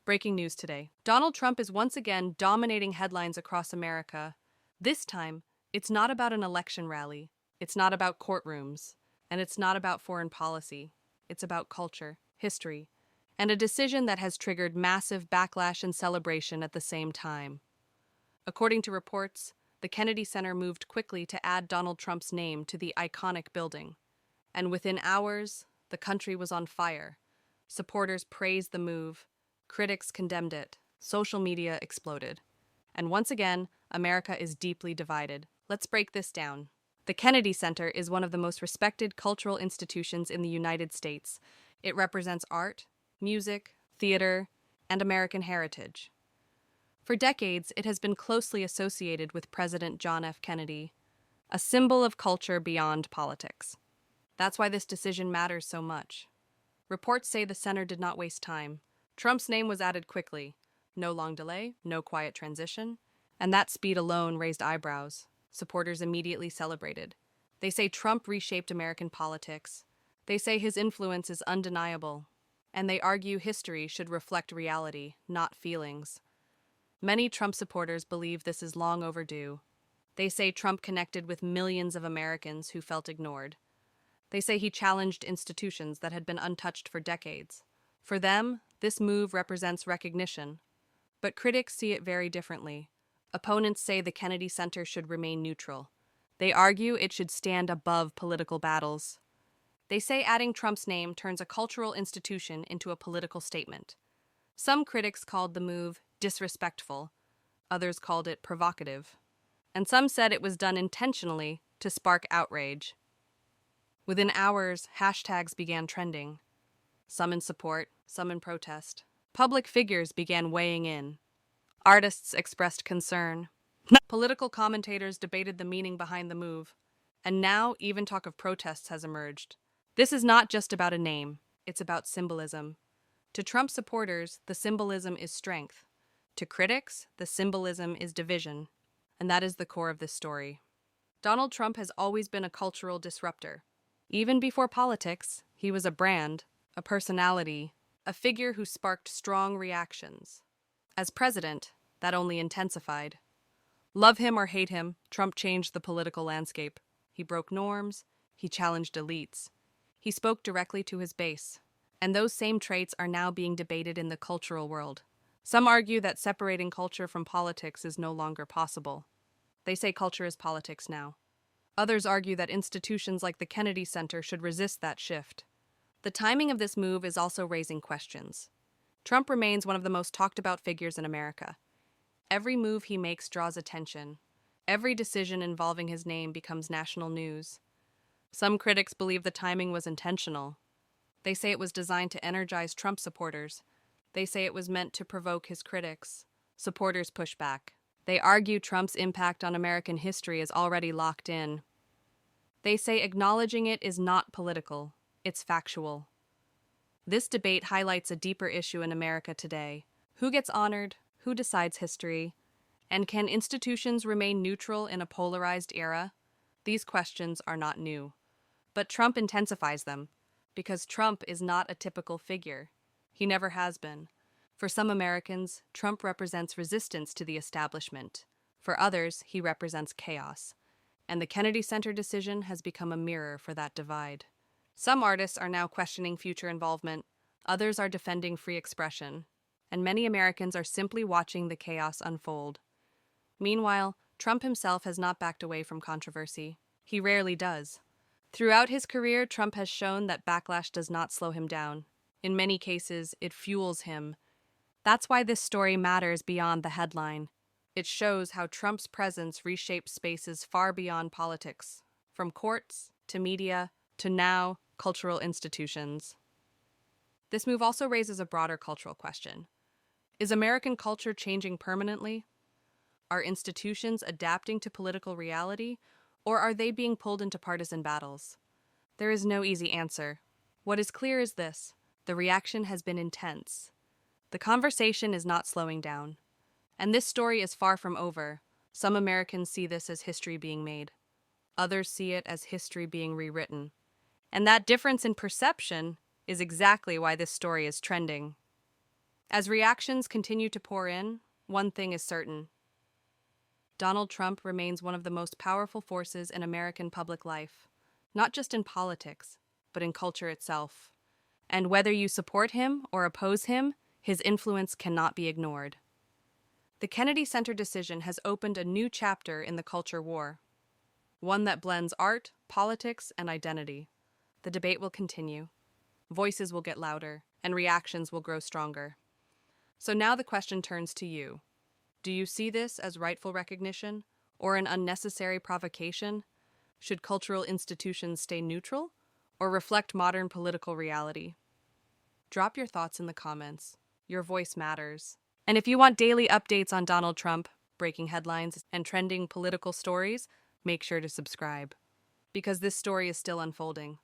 Breaking news today. Donald Trump is once again dominating headlines across America. This time, it's not about an election rally, it's not about courtrooms, and it's not about foreign policy. It's about culture, history, and a decision that has triggered massive backlash and celebration at the same time. According to reports, the Kennedy Center moved quickly to add Donald Trump's name to the iconic building. And within hours, the country was on fire. Supporters praised the move, critics condemned it, social media exploded. And once again, America is deeply divided. Let's break this down. The Kennedy Center is one of the most respected cultural institutions in the United States. It represents art, music, theater, and American heritage. For decades, it has been closely associated with President John F. Kennedy, a symbol of culture beyond politics. That's why this decision matters so much. Reports say the center did not waste time. Trump's name was added quickly. No long delay, no quiet transition, and that speed alone raised eyebrows. Supporters immediately celebrated. They say Trump reshaped American politics. They say his influence is undeniable. And they argue history should reflect reality, not feelings. Many Trump supporters believe this is long overdue. They say Trump connected with millions of Americans who felt ignored. They say he challenged institutions that had been untouched for decades. For them, this move represents recognition. But critics see it very differently. Opponents say the Kennedy Center should remain neutral. They argue it should stand above political battles. They say adding Trump's name turns a cultural institution into a political statement. Some critics called the move disrespectful. Others called it provocative. And some said it was done intentionally to spark outrage. Within hours, hashtags began trending. Some in support, some in protest. Public figures began weighing in. Artists expressed concern. Political commentators debated the meaning behind the move. And now, even talk of protests has emerged. This is not just about a name, it's about symbolism. To Trump supporters, the symbolism is strength. To critics, the symbolism is division. And that is the core of this story. Donald Trump has always been a cultural disruptor. Even before politics, he was a brand, a personality, a figure who sparked strong reactions. As president, that only intensified. Love him or hate him, Trump changed the political landscape. He broke norms, he challenged elites. He spoke directly to his base. And those same traits are now being debated in the cultural world. Some argue that separating culture from politics is no longer possible. They say culture is politics now. Others argue that institutions like the Kennedy Center should resist that shift. The timing of this move is also raising questions. Trump remains one of the most talked about figures in America. Every move he makes draws attention. Every decision involving his name becomes national news. Some critics believe the timing was intentional. They say it was designed to energize Trump supporters. They say it was meant to provoke his critics. Supporters push back. They argue Trump's impact on American history is already locked in. They say acknowledging it is not political, it's factual. This debate highlights a deeper issue in America today. Who gets honored? Who decides history? And can institutions remain neutral in a polarized era? These questions are not new. But Trump intensifies them, because Trump is not a typical figure. He never has been. For some Americans, Trump represents resistance to the establishment. For others, he represents chaos. And the Kennedy Center decision has become a mirror for that divide. Some artists are now questioning future involvement. Others are defending free expression. And many Americans are simply watching the chaos unfold. Meanwhile, Trump himself has not backed away from controversy. He rarely does. Throughout his career, Trump has shown that backlash does not slow him down. In many cases, it fuels him. That's why this story matters beyond the headline. It shows how Trump's presence reshaped spaces far beyond politics, from courts to media to now cultural institutions. This move also raises a broader cultural question. Is American culture changing permanently? Are institutions adapting to political reality, or are they being pulled into partisan battles? There is no easy answer. What is clear is this: the reaction has been intense. The conversation is not slowing down. And this story is far from over. Some Americans see this as history being made. Others see it as history being rewritten. And that difference in perception is exactly why this story is trending. As reactions continue to pour in, one thing is certain. Donald Trump remains one of the most powerful forces in American public life, not just in politics, but in culture itself. And whether you support him or oppose him, his influence cannot be ignored. The Kennedy Center decision has opened a new chapter in the culture war, one that blends art, politics, and identity. The debate will continue. Voices will get louder, and reactions will grow stronger. So now the question turns to you. Do you see this as rightful recognition or an unnecessary provocation? Should cultural institutions stay neutral or reflect modern political reality? Drop your thoughts in the comments. Your voice matters. And if you want daily updates on Donald Trump, breaking headlines, and trending political stories, make sure to subscribe, because this story is still unfolding.